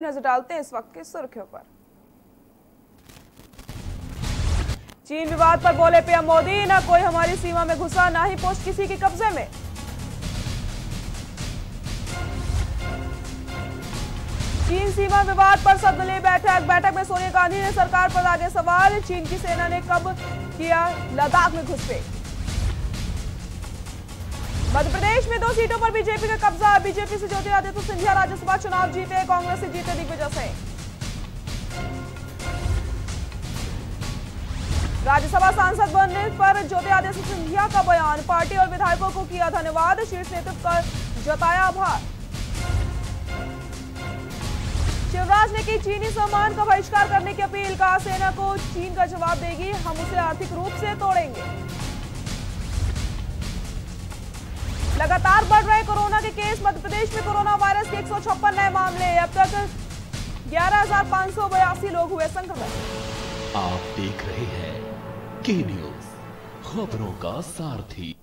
नजर डालते हैं इस वक्त की सुर्खियों पर। चीन विवाद पर बोले पीएम मोदी, ना कोई हमारी सीमा में घुसा, ना ही पोस्ट किसी के कब्जे में। चीन सीमा विवाद पर सर्वदलीय बैठक में सोनिया गांधी ने सरकार पर दागे सवाल। चीन की सेना ने कब किया लद्दाख में घुसपैठ। मध्य प्रदेश में 2 सीटों पर बीजेपी का कब्जा। बीजेपी से ज्योतिरादित्य सिंधिया राज्यसभा चुनाव जीते, कांग्रेस से जीते दिग्विजय सिंह। राज्यसभा सांसद बनने पर ज्योतिरादित्य सिंधिया का बयान। पार्टी और विधायकों को किया धन्यवाद, शीर्ष नेतृत्व का जताया आभार। शिवराज ने की चीनी सामान का बहिष्कार करने की अपील। कहा सेना को चीन का जवाब देगी, हम उसे आर्थिक रूप से तोड़ेंगे। लगातार बढ़ रहे कोरोना के केस। मध्य प्रदेश में कोरोना वायरस के 156 नए मामले। अब तक 11,582 लोग हुए संक्रमित। आप देख रहे हैं के न्यूज, खबरों का सारथी।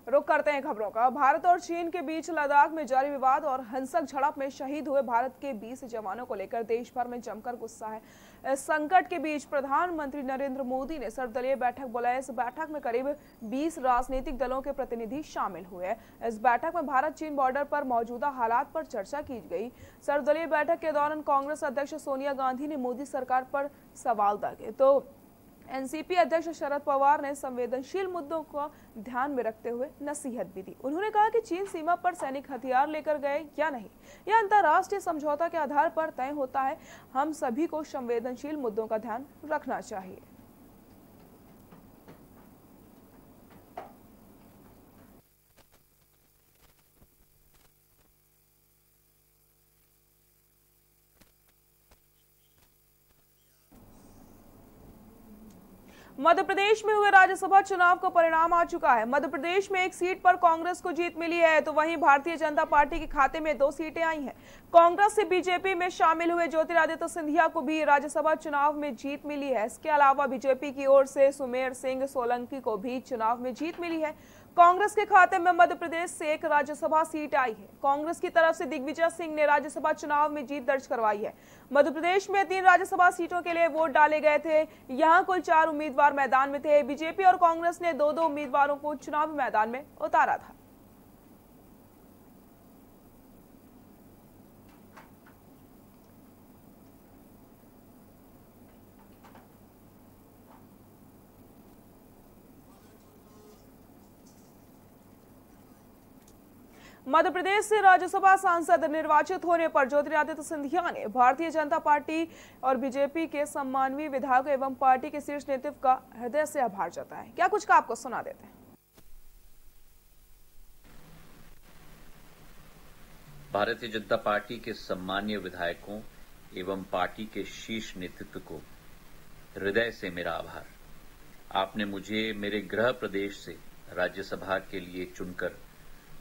रुक करते हैं खबरों का। भारत और चीन के बीच लद्दाख में जारी विवाद और हिंसक झड़प में शहीद हुए भारत के 20 जवानों को लेकर देश भर में जमकर गुस्सा है। इस संकट के बीच प्रधानमंत्री नरेंद्र मोदी ने सर्वदलीय बैठक बुलाई। इस बैठक में करीब 20 राजनीतिक दलों के प्रतिनिधि शामिल हुए। इस बैठक में भारत चीन बॉर्डर पर मौजूदा हालात पर चर्चा की गई। सर्वदलीय बैठक के दौरान कांग्रेस अध्यक्ष सोनिया गांधी ने मोदी सरकार पर सवाल दागे तो एनसीपी अध्यक्ष शरद पवार ने संवेदनशील मुद्दों को ध्यान में रखते हुए नसीहत भी दी। उन्होंने कहा कि चीन सीमा पर सैनिक हथियार लेकर गए या नहीं, यह अंतर्राष्ट्रीय समझौता के आधार पर तय होता है। हम सभी को संवेदनशील मुद्दों का ध्यान रखना चाहिए। मध्य प्रदेश में हुए राज्यसभा चुनाव का परिणाम आ चुका है। मध्य प्रदेश में 1 सीट पर कांग्रेस को जीत मिली है, तो वहीं भारतीय जनता पार्टी के खाते में 2 सीटें आई हैं। कांग्रेस से बीजेपी में शामिल हुए ज्योतिरादित्य सिंधिया को भी राज्यसभा चुनाव में जीत मिली है। इसके अलावा बीजेपी की ओर से सुमेर सिंह सोलंकी को भी चुनाव में जीत मिली है। कांग्रेस के खाते में मध्य प्रदेश से 1 राज्यसभा सीट आई है। कांग्रेस की तरफ से दिग्विजय सिंह ने राज्यसभा चुनाव में जीत दर्ज करवाई है। मध्य प्रदेश में 3 राज्यसभा सीटों के लिए वोट डाले गए थे। यहां कुल 4 उम्मीदवार मैदान में थे। बीजेपी और कांग्रेस ने 2-2 उम्मीदवारों को चुनावी मैदान में उतारा था। मध्य प्रदेश से राज्यसभा सांसद निर्वाचित होने पर ज्योतिरादित्य सिंधिया ने भारतीय जनता पार्टी और बीजेपी के सम्माननीय विधायक एवं पार्टी के शीर्ष नेतृत्व का हृदय से आभार जताया। क्या कुछ का आपको सुना देते हैं। भारतीय जनता पार्टी के सम्माननीय विधायकों एवं पार्टी के शीर्ष नेतृत्व को हृदय से मेरा आभार। आपने मुझे मेरे गृह प्रदेश से राज्यसभा के लिए चुनकर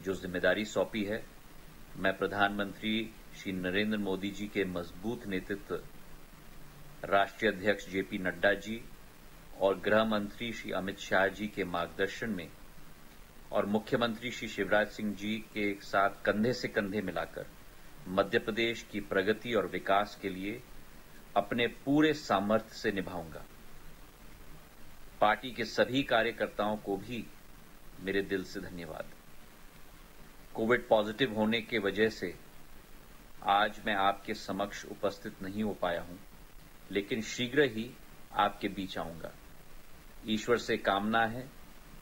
जो जिम्मेदारी सौंपी है, मैं प्रधानमंत्री श्री नरेंद्र मोदी जी के मजबूत नेतृत्व, राष्ट्रीय अध्यक्ष जेपी नड्डा जी और गृह मंत्री श्री अमित शाह जी के मार्गदर्शन में और मुख्यमंत्री श्री शिवराज सिंह जी के साथ कंधे से कंधे मिलाकर मध्य प्रदेश की प्रगति और विकास के लिए अपने पूरे सामर्थ्य से निभाऊंगा। पार्टी के सभी कार्यकर्ताओं को भी मेरे दिल से धन्यवाद। कोविड पॉजिटिव होने के वजह से आज मैं आपके समक्ष उपस्थित नहीं हो पाया हूं, लेकिन शीघ्र ही आपके बीच आऊंगा। ईश्वर से कामना है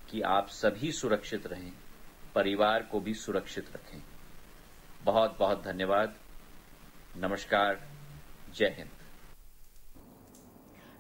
कि आप सभी सुरक्षित रहें, परिवार को भी सुरक्षित रखें। बहुत बहुत धन्यवाद। नमस्कार, जय हिंद।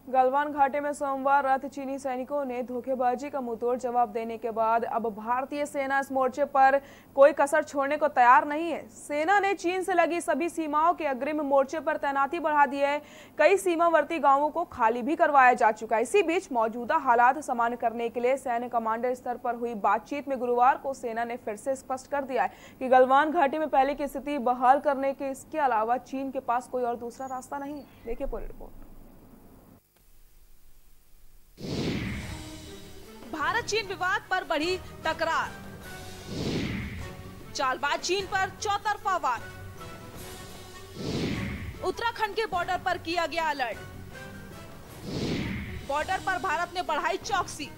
गलवान घाटी में सोमवार रात चीनी सैनिकों ने धोखेबाजी का मुंहतोड़ जवाब देने के बाद अब भारतीय सेना इस मोर्चे पर कोई कसर छोड़ने को तैयार नहीं है। सेना ने चीन से लगी सभी सीमाओं के अग्रिम मोर्चे पर तैनाती बढ़ा दी है। कई सीमावर्ती गांवों को खाली भी करवाया जा चुका है। इसी बीच मौजूदा हालात सामान्य करने के लिए सैन्य कमांडर स्तर पर हुई बातचीत में गुरुवार को सेना ने फिर से स्पष्ट कर दिया है कि गलवान घाटी में पहले की स्थिति बहाल करने के इसके अलावा चीन के पास कोई और दूसरा रास्ता नहीं है। देखिए पूरी रिपोर्ट। भारत चीन विवाद पर बढ़ी तकरार। चालबाज चीन पर चौतरफा वार। उत्तराखंड के बॉर्डर पर किया गया अलर्ट। बॉर्डर पर भारत ने बढ़ाई चौकसी।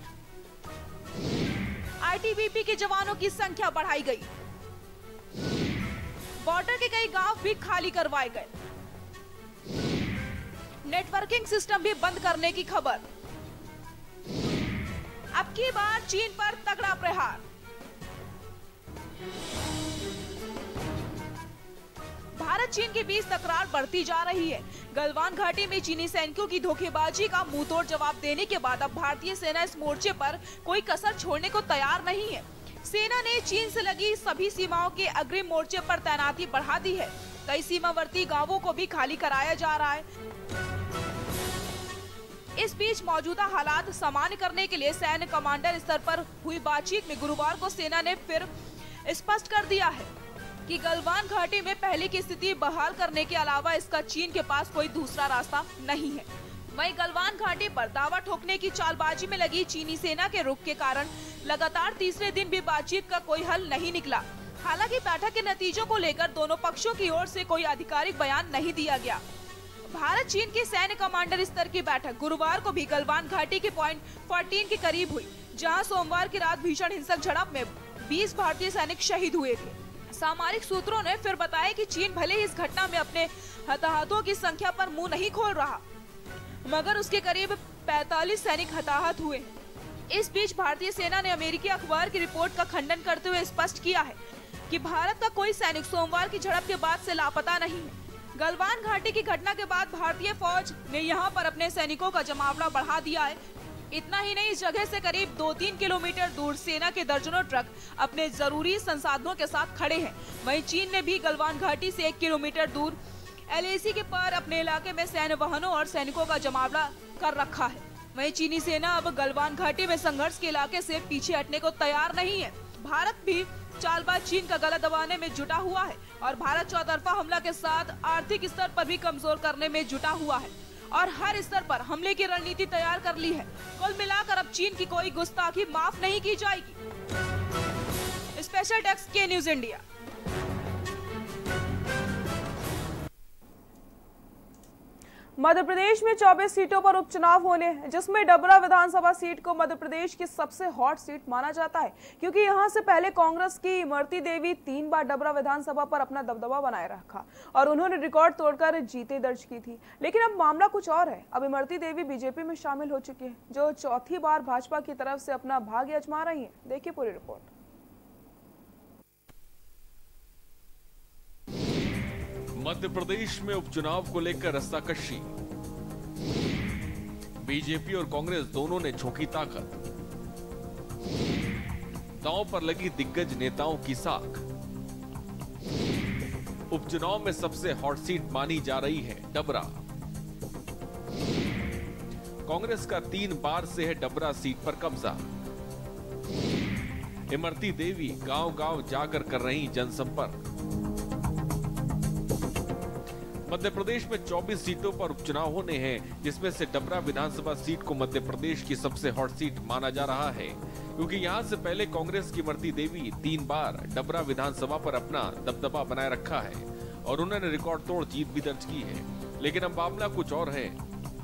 आईटीबीपी के जवानों की संख्या बढ़ाई गई। बॉर्डर के कई गांव भी खाली करवाए गए। नेटवर्किंग सिस्टम भी बंद करने की खबर। अब की बार चीन पर तगड़ा प्रहार। भारत चीन के बीच तकरार बढ़ती जा रही है। गलवान घाटी में चीनी सैनिकों की धोखेबाजी का मुंहतोड़ जवाब देने के बाद अब भारतीय सेना इस मोर्चे पर कोई कसर छोड़ने को तैयार नहीं है। सेना ने चीन से लगी सभी सीमाओं के अग्रिम मोर्चे पर तैनाती बढ़ा दी है। कई सीमावर्ती गांवों को भी खाली कराया जा रहा है। इस बीच मौजूदा हालात सामान्य करने के लिए सैन्य कमांडर स्तर पर हुई बातचीत में गुरुवार को सेना ने फिर स्पष्ट कर दिया है कि गलवान घाटी में पहले की स्थिति बहाल करने के अलावा इसका चीन के पास कोई दूसरा रास्ता नहीं है। वहीं गलवान घाटी पर दावा ठोकने की चालबाजी में लगी चीनी सेना के रुख के कारण लगातार तीसरे दिन भी बातचीत का कोई हल नहीं निकला। हालांकि बैठक के नतीजों को लेकर दोनों पक्षों की ओर से कोई आधिकारिक बयान नहीं दिया गया। भारत चीन के सैन्य कमांडर स्तर की बैठक गुरुवार को भी गलवान घाटी के पॉइंट 14 के करीब हुई, जहां सोमवार की रात भीषण हिंसक झड़प में 20 भारतीय सैनिक शहीद हुए थे। सामरिक सूत्रों ने फिर बताया कि चीन भले ही इस घटना में अपने हताहतों की संख्या पर मुंह नहीं खोल रहा, मगर उसके करीब 45 सैनिक हताहत हुए। इस बीच भारतीय सेना ने अमेरिकी अखबार की रिपोर्ट का खंडन करते हुए स्पष्ट किया है कि भारत का कोई सैनिक सोमवार की झड़प के बाद से लापता नहीं है। गलवान घाटी की घटना के बाद भारतीय फौज ने यहां पर अपने सैनिकों का जमावड़ा बढ़ा दिया है। इतना ही नहीं, इस जगह से करीब 2-3 किलोमीटर दूर सेना के दर्जनों ट्रक अपने जरूरी संसाधनों के साथ खड़े हैं। वहीं चीन ने भी गलवान घाटी से 1 किलोमीटर दूर LAC के पार अपने इलाके में सैन्य वाहनों और सैनिकों का जमावड़ा कर रखा है। वहीं चीनी सेना अब गलवान घाटी में संघर्ष के इलाके से पीछे हटने को तैयार नहीं है। भारत भी चालबाज चीन का गला दबाने में जुटा हुआ है और भारत चौतरफा हमला के साथ आर्थिक स्तर पर भी कमजोर करने में जुटा हुआ है और हर स्तर पर हमले की रणनीति तैयार कर ली है। कुल मिलाकर अब चीन की कोई गुस्ताखी माफ नहीं की जाएगी। स्पेशल डेस्क के न्यूज इंडिया। मध्य प्रदेश में 24 सीटों पर उपचुनाव होने हैं, जिसमें डबरा विधानसभा सीट को मध्य प्रदेश की सबसे हॉट सीट माना जाता है, क्योंकि यहां से पहले कांग्रेस की इमरती देवी 3 बार डबरा विधानसभा पर अपना दबदबा बनाए रखा और उन्होंने रिकॉर्ड तोड़कर जीतें दर्ज की थी। लेकिन अब मामला कुछ और है। अब इमरती देवी बीजेपी में शामिल हो चुकी है, जो चौथी बार भाजपा की तरफ से अपना भाग्य आजमा रही है। देखिए पूरी रिपोर्ट। मध्य प्रदेश में उपचुनाव को लेकर रस्साकशी। बीजेपी और कांग्रेस दोनों ने झोंकी ताकत। दांव पर लगी दिग्गज नेताओं की साख। उपचुनाव में सबसे हॉट सीट मानी जा रही है डबरा। कांग्रेस का 3 बार से है डबरा सीट पर कब्जा। इमरती देवी गांव-गांव जाकर कर रही जनसंपर्क। मध्य प्रदेश में 24 सीटों पर उपचुनाव होने हैं, जिसमें से डबरा विधानसभा सीट को मध्य प्रदेश की सबसे हॉट सीट माना जा रहा है, क्योंकि यहां से पहले कांग्रेस की इमरती देवी 3 बार डबरा विधानसभा पर अपना दबदबा बनाए रखा है और उन्होंने रिकॉर्ड तोड़ जीत भी दर्ज की है। लेकिन अब मामला कुछ और है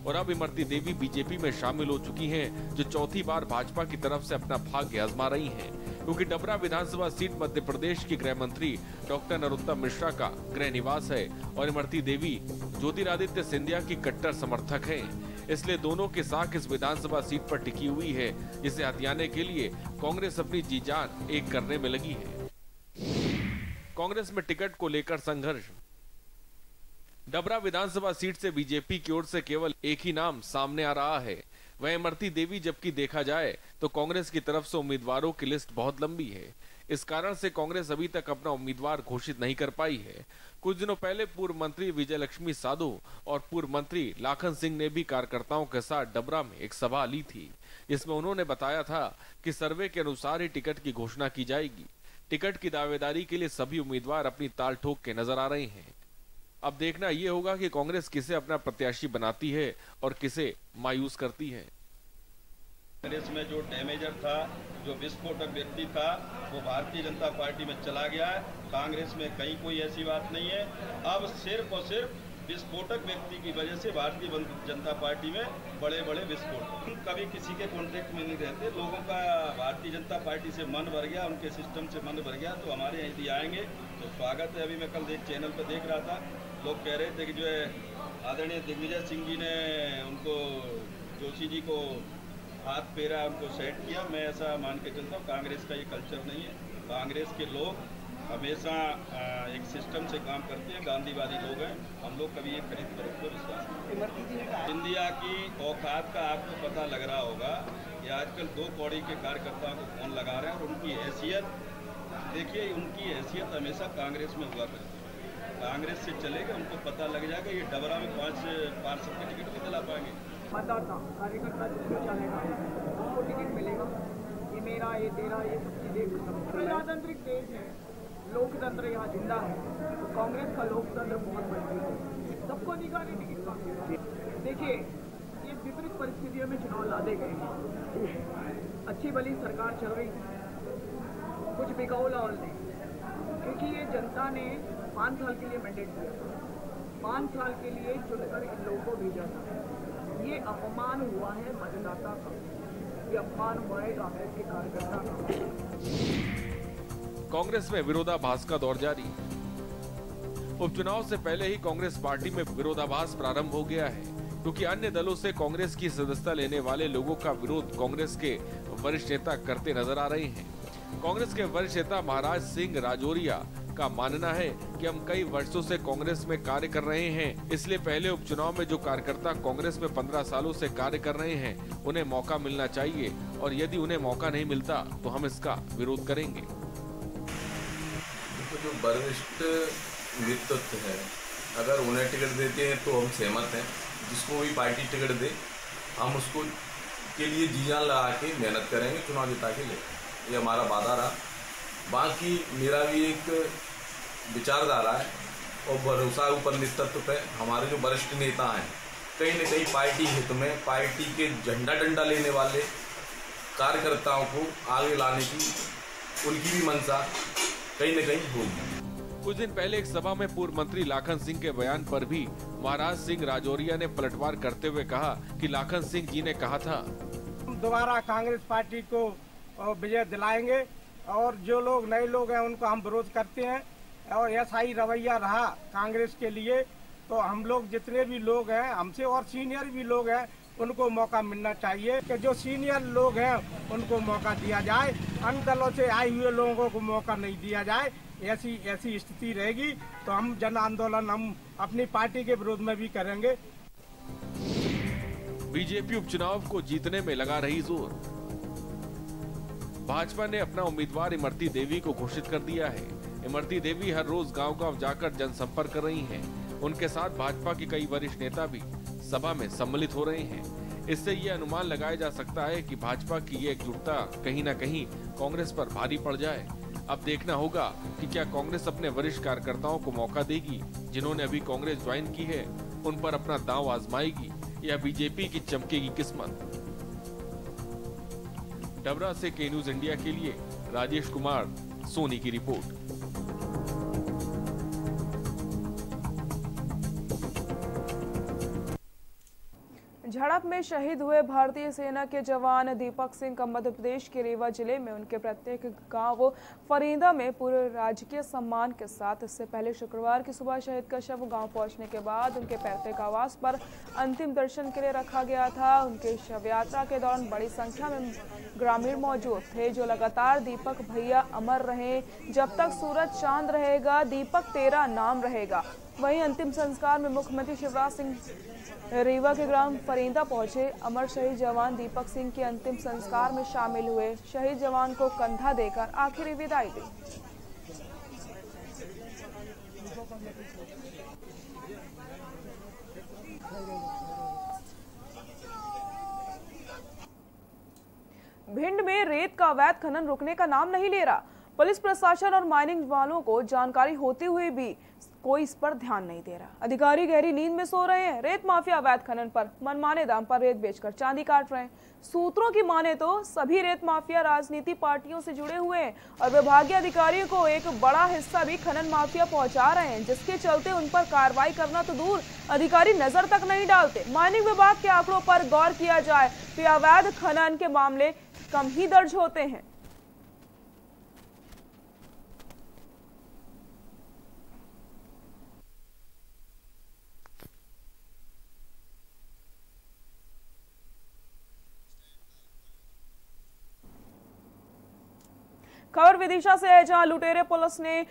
और अब इमरती देवी बीजेपी में शामिल हो चुकी हैं, जो चौथी बार भाजपा की तरफ से अपना भाग्य आजमा रही हैं, क्योंकि डबरा विधानसभा सीट मध्य प्रदेश के गृह मंत्री डॉक्टर नरोत्तम मिश्रा का गृह निवास है और इमरती देवी ज्योतिरादित्य सिंधिया की कट्टर समर्थक हैं। इसलिए दोनों की साख इस विधानसभा सीट पर टिकी हुई है, जिसे हथियाने के लिए कांग्रेस अपनी जी जान एक करने में लगी है। कांग्रेस में टिकट को लेकर संघर्ष। डबरा विधानसभा सीट से बीजेपी की ओर से केवल एक ही नाम सामने आ रहा है, वह इमरती देवी, जबकि देखा जाए तो कांग्रेस की तरफ से उम्मीदवारों की लिस्ट बहुत लंबी है। इस कारण से कांग्रेस अभी तक अपना उम्मीदवार घोषित नहीं कर पाई है। कुछ दिनों पहले पूर्व मंत्री विजय लक्ष्मी साधु और पूर्व मंत्री लाखन सिंह ने भी कार्यकर्ताओं के साथ डबरा में एक सभा ली थी, जिसमें उन्होंने बताया था कि सर्वे के अनुसार ही टिकट की घोषणा की जाएगी। टिकट की दावेदारी के लिए सभी उम्मीदवार अपनी ताल ठोक के नजर आ रहे हैं। अब देखना ये होगा कि कांग्रेस किसे अपना प्रत्याशी बनाती है और किसे मायूस करती है। कांग्रेस में जो डैमेजर था, जो विस्फोटक व्यक्ति था, वो भारतीय जनता पार्टी में चला गया है। कांग्रेस में कहीं कोई ऐसी बात नहीं है। अब सिर्फ और सिर्फ विस्फोटक व्यक्ति की वजह से भारतीय जनता पार्टी में बड़े बड़े विस्फोट कभी किसी के कॉन्टेक्ट में नहीं रहते। लोगों का भारतीय जनता पार्टी से मन भर गया, उनके सिस्टम से मन भर गया, तो हमारे यहाँ यदि आएंगे तो स्वागत है। अभी मैं कल एक चैनल पर देख रहा था, लोग कह रहे थे कि जो है आदरणीय दिग्विजय सिंह जी ने उनको जोशी जी को हाथ फेरा, उनको सेट किया। मैं ऐसा मान के चलता हूँ, कांग्रेस का ये कल्चर नहीं है। कांग्रेस के लोग हमेशा एक सिस्टम से काम करते हैं, गांधीवादी लोग हैं। हम लोग कभी ये खरीद फरोख्त पर विश्वास नहीं। इंडिया की औकात का आपको पता लग रहा होगा कि आजकल 2 कौड़ी के कार्यकर्ताओं को फोन लगा रहे हैं और उनकी हैसियत देखिए, उनकी हैसियत हमेशा कांग्रेस में हुआ करती है। कांग्रेस से चलेगा, उनको पता लग जाएगा ये डबरा में 5 पार्षद के टिकट नहीं दिला पाएंगे। मतदाता कार्यकर्ता जिसको चलेगा उसको टिकट मिलेगा। ये मेरा, ये तेरा, ये सब चीजें प्रजातांत्रिक देश है, लोकतंत्र यहाँ जिंदा है। तो कांग्रेस का लोकतंत्र बहुत मजबूत है, सबको अधिकार है टिकट का। देखिए, ये विपरीत परिस्थितियों में चुनाव लादे गए हैं। अच्छी भली सरकार चल रही है, कुछ बिकाऊ लाहौल नहीं, क्योंकि ये जनता ने 5 साल के लिए मैंडेट दिया था, 5 साल के लिए चुनकर इन लोगों को भेजा था। ये अपमान हुआ है मतदाता का, ये अपमान हुआ है कांग्रेस के कार्यकर्ता का। कांग्रेस में विरोधाभास का दौर जारी। उपचुनाव से पहले ही कांग्रेस पार्टी में विरोधाभास प्रारंभ हो गया है, क्योंकि अन्य दलों से कांग्रेस की सदस्यता लेने वाले लोगों का विरोध कांग्रेस के वरिष्ठ नेता करते नजर आ रहे हैं। कांग्रेस के वरिष्ठ नेता महाराज सिंह राजौरिया का मानना है कि हम कई वर्षों से कांग्रेस में कार्य कर रहे हैं, इसलिए पहले उपचुनाव में जो कार्यकर्ता कांग्रेस में 15 सालों से कार्य कर रहे हैं उन्हें मौका मिलना चाहिए, और यदि उन्हें मौका नहीं मिलता तो हम इसका विरोध करेंगे। जो वरिष्ठ नेतृत्व है, अगर उन्हें टिकट देते हैं तो हम सहमत हैं। जिसको भी पार्टी टिकट दे, हम उसको के लिए जी जान लगा के मेहनत करेंगे, चुनाव जिता के लिए, ये हमारा वादा रहा। बाकी मेरा भी एक विचारधारा है और भरोसा ऊपर नेतृत्व पे। हमारे जो वरिष्ठ नेता हैं, कहीं न कहीं पार्टी हित में, पार्टी के झंडा डंडा लेने वाले कार्यकर्ताओं को आगे लाने की उनकी भी मंशा कहीं न कहीं होगी। कुछ दिन पहले एक सभा में पूर्व मंत्री लाखन सिंह के बयान पर भी महाराज सिंह राजौरिया ने पलटवार करते हुए कहा कि लाखन सिंह जी ने कहा था, दोबारा कांग्रेस पार्टी को विजय दिलाएंगे और जो लोग नए लोग हैं उनको हम विरोध करते हैं, और ऐसा ही रवैया रहा कांग्रेस के लिए तो हम लोग जितने भी लोग हैं, हमसे और सीनियर भी लोग हैं, उनको मौका मिलना चाहिए कि जो सीनियर लोग हैं उनको मौका दिया जाए, अन्य दलों से आए हुए लोगों को मौका नहीं दिया जाए। ऐसी स्थिति रहेगी तो हम जन आंदोलन हम अपनी पार्टी के विरोध में भी करेंगे। बीजेपी उपचुनाव को जीतने में लगा रही जोर। भाजपा ने अपना उम्मीदवार इमरती देवी को घोषित कर दिया है। इमरती देवी हर रोज गांव-गांव जाकर जनसंपर्क कर रही हैं। उनके साथ भाजपा के कई वरिष्ठ नेता भी सभा में सम्मिलित हो रहे हैं। इससे ये अनुमान लगाया जा सकता है कि भाजपा की ये एकजुटता कहीं न कहीं कांग्रेस पर भारी पड़ जाए। अब देखना होगा कि क्या कांग्रेस अपने वरिष्ठ कार्यकर्ताओं को मौका देगी जिन्होंने अभी कांग्रेस ज्वाइन की है, उन पर अपना दांव आजमाएगी, या बीजेपी की चमकेगी किस्मत। डबरा से के न्यूज इंडिया के लिए राजेश कुमार सोनी की रिपोर्ट। झड़प में शहीद हुए भारतीय सेना के जवान दीपक सिंह का मध्य प्रदेश के रीवा जिले में उनके प्रत्येक गांव फरीदा में पूरे राजकीय सम्मान के साथ इससे पहले शुक्रवार की सुबह शहीद का शव गांव पहुंचने के बाद उनके पैतृक आवास पर अंतिम दर्शन के लिए रखा गया था। उनके शव यात्रा के दौरान बड़ी संख्या में ग्रामीण मौजूद थे जो लगातार दीपक भैया अमर रहे, जब तक सूरज चांद रहेगा दीपक तेरा नाम रहेगा। वहीं अंतिम संस्कार में मुख्यमंत्री शिवराज सिंह रीवा के ग्राम फरीदा पहुंचे। अमर शहीद जवान दीपक सिंह के अंतिम संस्कार में शामिल हुए। शहीद जवान को कंधा देकर आखिरी विदाई दी। भिंड में रेत का अवैध खनन रुकने का नाम नहीं ले रहा। पुलिस प्रशासन और माइनिंग वालों को जानकारी होते हुए भी कोई इस पर ध्यान नहीं दे रहा। अधिकारी गहरी नींद में सो रहे हैं। रेत माफिया अवैध खनन पर मनमाने दाम पर रेत बेचकर चांदी काट रहे हैं। सूत्रों की माने तो सभी रेत माफिया राजनीति पार्टियों से जुड़े हुए हैं और विभागीय अधिकारियों को एक बड़ा हिस्सा भी खनन माफिया पहुंचा रहे हैं, जिसके चलते उन पर कार्रवाई करना तो दूर, अधिकारी नजर तक नहीं डालते। माइनिंग विभाग के आंकड़ों पर गौर किया जाए तो अवैध खनन के मामले कम ही दर्ज होते हैं। खबर विदिशा से है, जहां लुटेरे पुलिस ने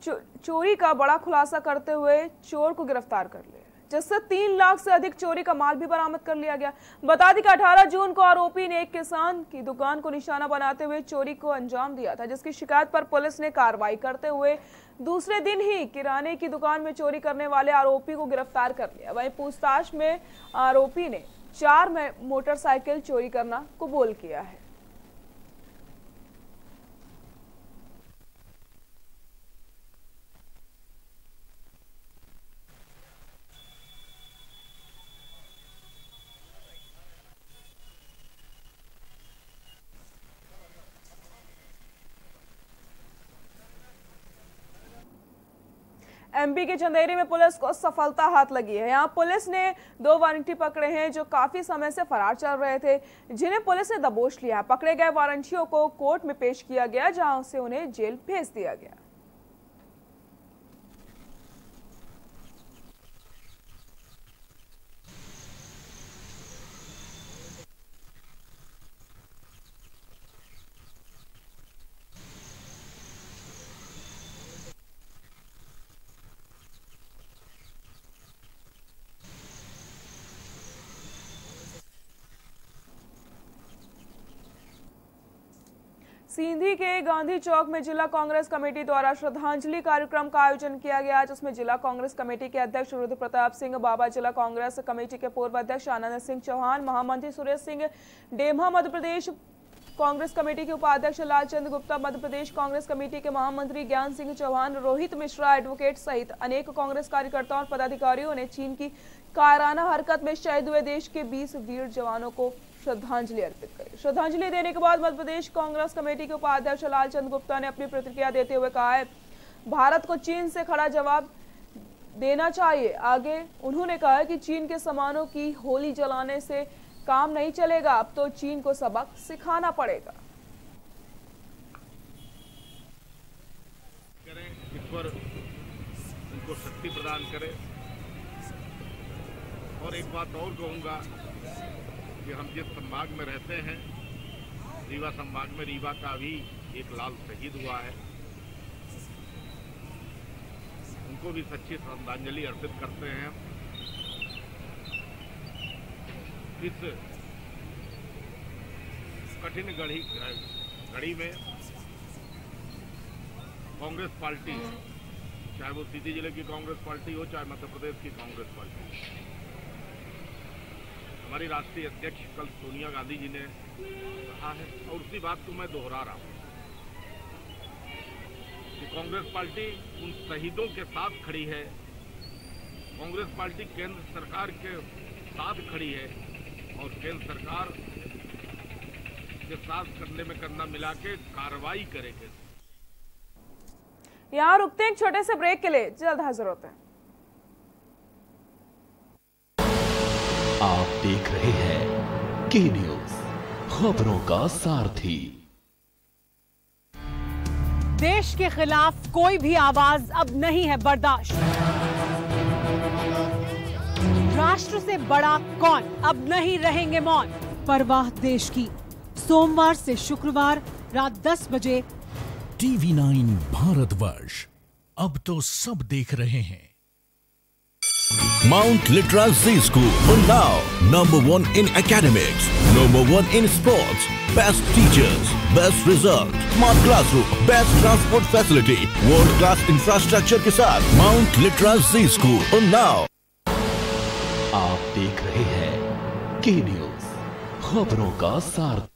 चोरी का बड़ा खुलासा करते हुए चोर को गिरफ्तार कर लिया, जिससे 3 लाख से अधिक चोरी का माल भी बरामद कर लिया गया। बता दें कि 18 जून को आरोपी ने एक किसान की दुकान को निशाना बनाते हुए चोरी को अंजाम दिया था, जिसकी शिकायत पर पुलिस ने कार्रवाई करते हुए दूसरे दिन ही किराने की दुकान में चोरी करने वाले आरोपी को गिरफ्तार कर लिया। वहीं पूछताछ में आरोपी ने 4 मोटरसाइकिल चोरी करना कबूल किया है। एमपी के चंदेरी में पुलिस को सफलता हाथ लगी है। यहाँ पुलिस ने 2 वारंटी पकड़े हैं जो काफी समय से फरार चल रहे थे, जिन्हें पुलिस ने दबोच लिया। पकड़े गए वारंटियों को कोर्ट में पेश किया गया, जहां से उन्हें जेल भेज दिया गया। सींधी के गांधी चौक में जिला कांग्रेस कमेटी द्वारा श्रद्धांजलि कार्यक्रम का आयोजन किया गया, जिसमें जिला कांग्रेस कमेटी के अध्यक्ष रुद्र प्रताप सिंह बाबा, जिला कांग्रेस कमेटी के पूर्व अध्यक्ष आनंद सिंह चौहान, महामंत्री सुरेश सिंह डेम्हा, मध्य प्रदेश कांग्रेस कमेटी के उपाध्यक्ष लालचंद गुप्ता, मध्य प्रदेश कांग्रेस कमेटी के महामंत्री ज्ञान सिंह चौहान, रोहित मिश्रा एडवोकेट सहित अनेक कांग्रेस कार्यकर्ताओं और पदाधिकारियों ने चीन की कायराना हरकत में शहीद हुए देश के 20 वीर जवानों को श्रद्धांजलि अर्पित करी। श्रद्धांजलि देने के बाद मध्य प्रदेश कांग्रेस कमेटी के उपाध्यक्ष लालचंद गुप्ता ने अपनी प्रतिक्रिया देते हुए कहा है, भारत को चीन से खड़ा जवाब देना चाहिए। आगे उन्होंने कहा कि चीन के सामानों की होली जलाने से काम नहीं चलेगा, अब तो चीन को सबक सिखाना पड़ेगा। ईश्वर उनको शक्ति प्रदान करे। और एक बात और कहूंगा कि हम जिस संभाग में रहते हैं, रीवा संभाग में, रीवा का भी एक लाल शहीद हुआ है, उनको भी सच्ची श्रद्धांजलि अर्पित करते हैं। इस कठिन घड़ी में कांग्रेस पार्टी, चाहे वो सीधी जिले की कांग्रेस पार्टी हो, चाहे मध्य प्रदेश की कांग्रेस पार्टी, हमारी राष्ट्रीय अध्यक्ष कल सोनिया गांधी जी ने कहा है और उसी बात को मैं दोहरा रहा हूं कि कांग्रेस पार्टी उन शहीदों के साथ खड़ी है, कांग्रेस पार्टी केंद्र सरकार के साथ खड़ी है और केंद्र सरकार के साथ करने में करना मिला के कार्रवाई करेंगे। यहाँ रुकते हैं एक छोटे से ब्रेक के लिए, जल्द हाजिर होते हैं। आप देख रहे हैं के न्यूज, खबरों का सारथी। देश के खिलाफ कोई भी आवाज अब नहीं है बर्दाश्त। राष्ट्र से बड़ा कौन, अब नहीं रहेंगे मौन। परवाह देश की, सोमवार से शुक्रवार रात 10 बजे TV9 भारतवर्ष, अब तो सब देख रहे हैं। Mount Litra Z School, Unnao, #1 in academics, #1 in sports, best teachers, best result, smart classroom, best transport facility, world class infrastructure के साथ Mount Litra Z School, Unnao। आप देख रहे हैं के न्यूज, खबरों का सारथी।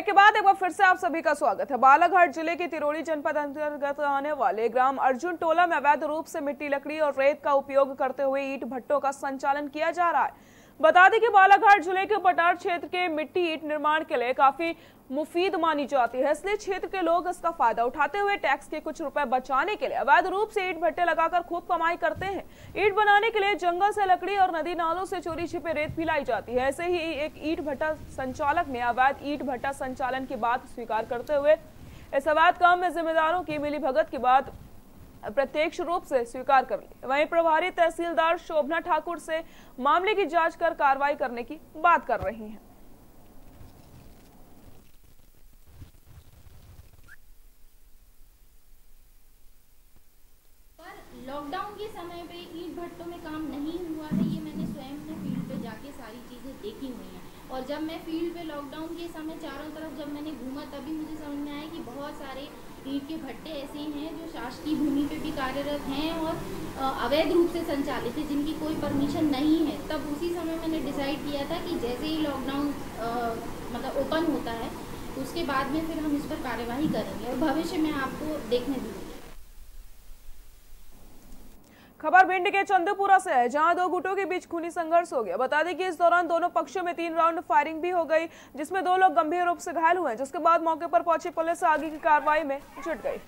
ब्रेक के बाद एक बार फिर से आप सभी का स्वागत है। बालाघाट जिले के तिरोड़ी जनपद अंतर्गत आने वाले ग्राम अर्जुन टोला में अवैध रूप से मिट्टी, लकड़ी और रेत का उपयोग करते हुए ईंट भट्टों का संचालन किया जा रहा है। बता दें कि बालाघाट जिले के पटार क्षेत्र के मिट्टी ईंट निर्माण के लिए काफी मुफीद मानी जाती है, इसलिए क्षेत्र के लोग इसका फायदा उठाते हुए टैक्स के कुछ रुपए बचाने के लिए अवैध रूप से ईंट भट्टे लगाकर खूब कमाई करते हैं। ईंट बनाने के लिए जंगल से लकड़ी और नदी नालों से चोरी छिपे रेत भी लाई जाती है। ऐसे ही एक ईंट भट्टा संचालक ने अवैध ईंट भट्टा संचालन की बात स्वीकार करते हुए इस अवैध काम में जिम्मेदारों की मिलीभगत की बात प्रत्यक्ष रूप से स्वीकार कर ली। वहीं प्रभारी तहसीलदार शोभना ठाकुर से मामले की जांच कर कार्रवाई करने की बात कर रही हैं। लॉकडाउन के समय पे ईंट भट्टों में काम नहीं हुआ है, ये मैंने स्वयं ने फील्ड पे जाके सारी चीज़ें देखी हुई हैं। और जब मैं फील्ड पे लॉकडाउन के समय चारों तरफ जब मैंने घूमा तभी मुझे समझ में आया कि बहुत सारे ईंट के भट्टे ऐसे हैं जो शासकीय भूमि पे भी कार्यरत हैं और अवैध रूप से संचालित है, जिनकी कोई परमिशन नहीं है। तब उसी समय मैंने डिसाइड किया था कि जैसे ही लॉकडाउन मतलब ओपन होता है उसके बाद में फिर हम इस पर कार्यवाही करेंगे और भविष्य में आपको देखने दूँगी। खबर भिंड के चंदपुरा से है, जहां दो गुटों के बीच खूनी संघर्ष हो गया। बता दें कि इस दौरान दोनों पक्षों में 3 राउंड फायरिंग भी हो गई, जिसमें 2 लोग गंभीर रूप से घायल हुए, जिसके बाद मौके पर पहुंची पुलिस आगे की कार्रवाई में जुट गई।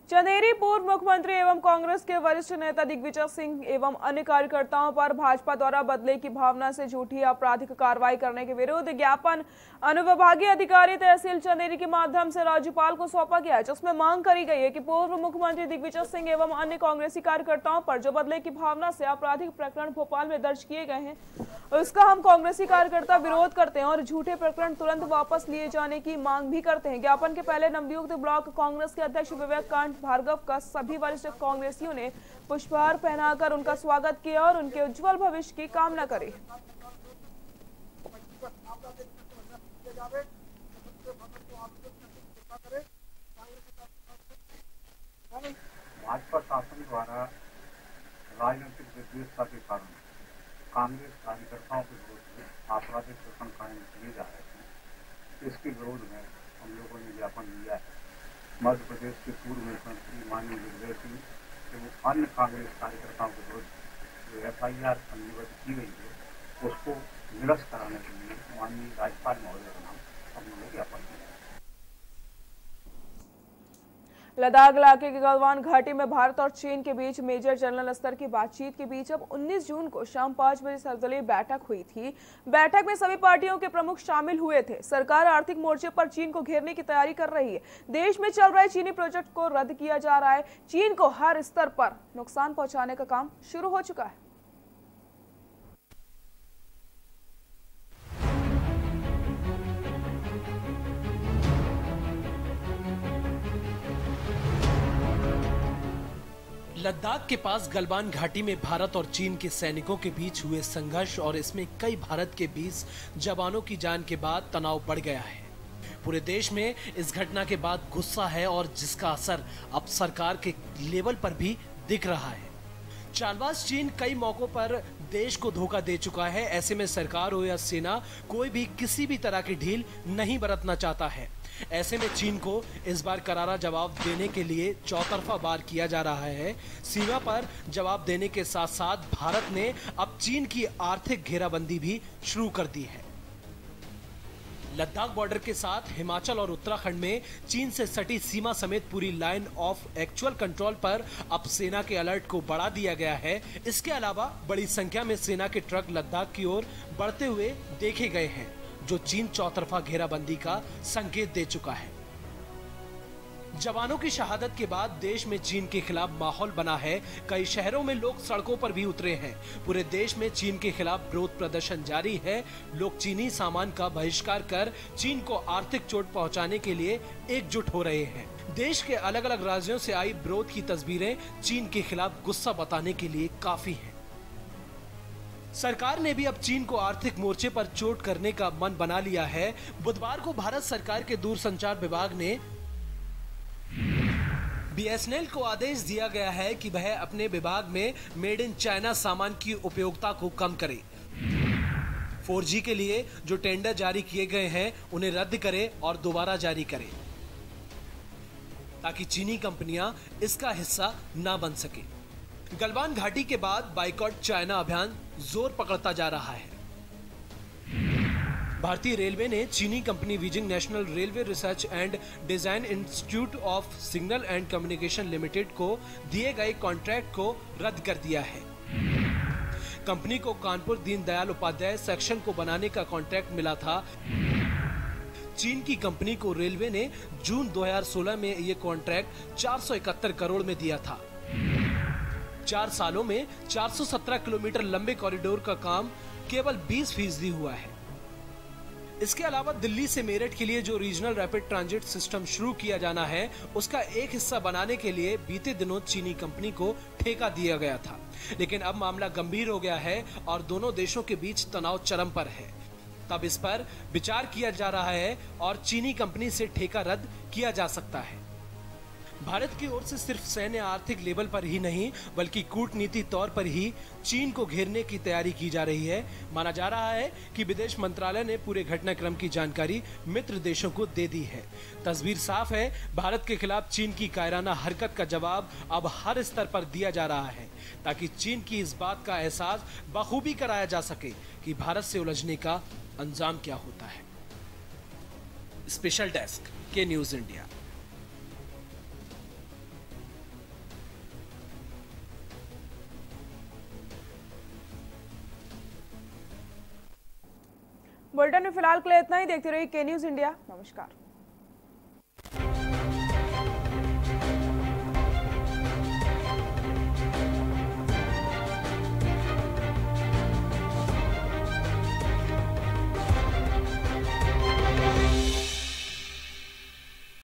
चंदेरी पूर्व मुख्यमंत्री एवं कांग्रेस के वरिष्ठ नेता दिग्विजय सिंह एवं अन्य कार्यकर्ताओं पर भाजपा द्वारा बदले की भावना से झूठी आपराधिक कार्रवाई करने के विरुद्ध ज्ञापन अनुविभागीय अधिकारी तहसील चंदेरी के माध्यम से राज्यपाल को सौंपा गया है, जिसमें मांग करी गई है कि पूर्व मुख्यमंत्री दिग्विजय सिंह एवं अन्य कांग्रेसी कार्यकर्ताओं पर जो बदले की भावना से आपराधिक प्रकरण भोपाल में दर्ज किए गए हैं, उसका हम कांग्रेसी कार्यकर्ता विरोध करते हैं और झूठे प्रकरण तुरंत वापस लिए जाने की मांग भी करते हैं। ज्ञापन के पहले नवनियुक्त ब्लॉक कांग्रेस के अध्यक्ष विवेक कांत भार्गव का सभी वरिष्ठ कांग्रेसियों ने पुष्पहार पहनाकर उनका स्वागत किया और उनके उज्जवल भविष्य की कामना करी। भाजपा शासन द्वारा राजनीतिक विद्वेषता के कारण कांग्रेस कार्यकर्ताओं के विरोध में आपराधिक प्रकरण कायम किए जा रहे हैं। इसके विरोध में हम लोगों ने ज्ञापन दिया है। मध्य प्रदेश के पूर्व मुख्यमंत्री माननीय दिग्विजय सिंह एवं अन्य कांग्रेस कार्यकर्ताओं के विरुद्ध जो FIR पंजीबद्ध की गई है उसको निरस्त कराने के लिए माननीय राज्यपाल महोदय का नाम हम लोगों ने ज्ञापन दिया है। लद्दाख इलाके की गलवान घाटी में भारत और चीन के बीच मेजर जनरल स्तर की बातचीत के बीच अब 19 जून को शाम 5 बजे सर्वदलीय बैठक हुई थी। बैठक में सभी पार्टियों के प्रमुख शामिल हुए थे। सरकार आर्थिक मोर्चे पर चीन को घेरने की तैयारी कर रही है। देश में चल रहे चीनी प्रोजेक्ट को रद्द किया जा रहा है। चीन को हर स्तर पर नुकसान पहुंचाने का काम शुरू हो चुका है। लद्दाख के पास गलवान घाटी में भारत और चीन के सैनिकों के बीच हुए संघर्ष और इसमें कई भारत के 20 जवानों की जान के बाद तनाव बढ़ गया है। पूरे देश में इस घटना के बाद गुस्सा है और जिसका असर अब सरकार के लेवल पर भी दिख रहा है। चालबाज चीन कई मौकों पर देश को धोखा दे चुका है। ऐसे में सरकार हो या सेना कोई भी किसी भी तरह की ढील नहीं बरतना चाहता है। ऐसे में चीन को इस बार करारा जवाब देने के लिए चौतरफा वार किया जा रहा है। सीमा पर जवाब देने के साथ साथ भारत ने अब चीन की आर्थिक घेराबंदी भी शुरू कर दी है। लद्दाख बॉर्डर के साथ हिमाचल और उत्तराखंड में चीन से सटी सीमा समेत पूरी लाइन ऑफ एक्चुअल कंट्रोल पर अब सेना के अलर्ट को बढ़ा दिया गया है। इसके अलावा बड़ी संख्या में सेना के ट्रक लद्दाख की ओर बढ़ते हुए देखे गए हैं, जो चीन चौतरफा घेराबंदी का संकेत दे चुका है। जवानों की शहादत के बाद देश में चीन के खिलाफ माहौल बना है। कई शहरों में लोग सड़कों पर भी उतरे हैं। पूरे देश में चीन के खिलाफ विरोध प्रदर्शन जारी है। लोग चीनी सामान का बहिष्कार कर चीन को आर्थिक चोट पहुंचाने के लिए एकजुट हो रहे हैं। देश के अलग अलग राज्यों से आई विरोध की तस्वीरें चीन के खिलाफ गुस्सा बताने के लिए काफी हैं। सरकार ने भी अब चीन को आर्थिक मोर्चे पर चोट करने का मन बना लिया है। बुधवार को भारत सरकार के दूरसंचार विभाग ने BSNL को आदेश दिया गया है कि वह अपने विभाग में मेड इन चाइना सामान की उपयोगिता को कम करे। 4G के लिए जो टेंडर जारी किए गए हैं उन्हें रद्द करे और दोबारा जारी करे, ताकि चीनी कंपनियां इसका हिस्सा ना बन सके। गलवान घाटी के बाद बाइकॉट चाइना अभियान जोर पकड़ता जा रहा है। भारतीय रेलवे ने चीनी company Beijing national railway research and design institute of signal and communication limited को दिए गए कॉन्ट्रैक्ट को रद्द कर दिया है। कंपनी को कानपुर दीनदयाल उपाध्याय सेक्शन को बनाने का कॉन्ट्रैक्ट मिला था। चीन की कंपनी को रेलवे ने जून 2016 में ये कॉन्ट्रैक्ट 471 करोड़ में दिया था। 4 सालों में 417 किलोमीटर लंबे कॉरिडोर का काम केवल 20% हुआ है। इसके अलावा दिल्ली से मेरठ के लिए जो रीजनल रैपिड ट्रांजिट सिस्टम शुरू किया जाना है, उसका एक हिस्सा बनाने के लिए बीते दिनों चीनी कंपनी को ठेका दिया गया था। लेकिन अब मामला गंभीर हो गया है और दोनों देशों के बीच तनाव चरम पर है। तब इस पर विचार किया जा रहा है और चीनी कंपनी से ठेका रद्द किया जा सकता है। भारत की ओर से सिर्फ सैन्य आर्थिक लेवल पर ही नहीं, बल्कि कूटनीति तौर पर ही चीन को घेरने की तैयारी की जा रही है। माना जा रहा है कि विदेश मंत्रालय ने पूरे घटनाक्रम की जानकारी मित्र देशों को दे दी है। तस्वीर साफ है, भारत के खिलाफ चीन की कायराना हरकत का जवाब अब हर स्तर पर दिया जा रहा है, ताकि चीन की इस बात का एहसास बखूबी कराया जा सके कि भारत से उलझने का अंजाम क्या होता है। स्पेशल डेस्क के न्यूज इंडिया। बुलेटिन में फिलहाल के लिए इतना ही। देखते रहिए के न्यूज इंडिया। नमस्कार।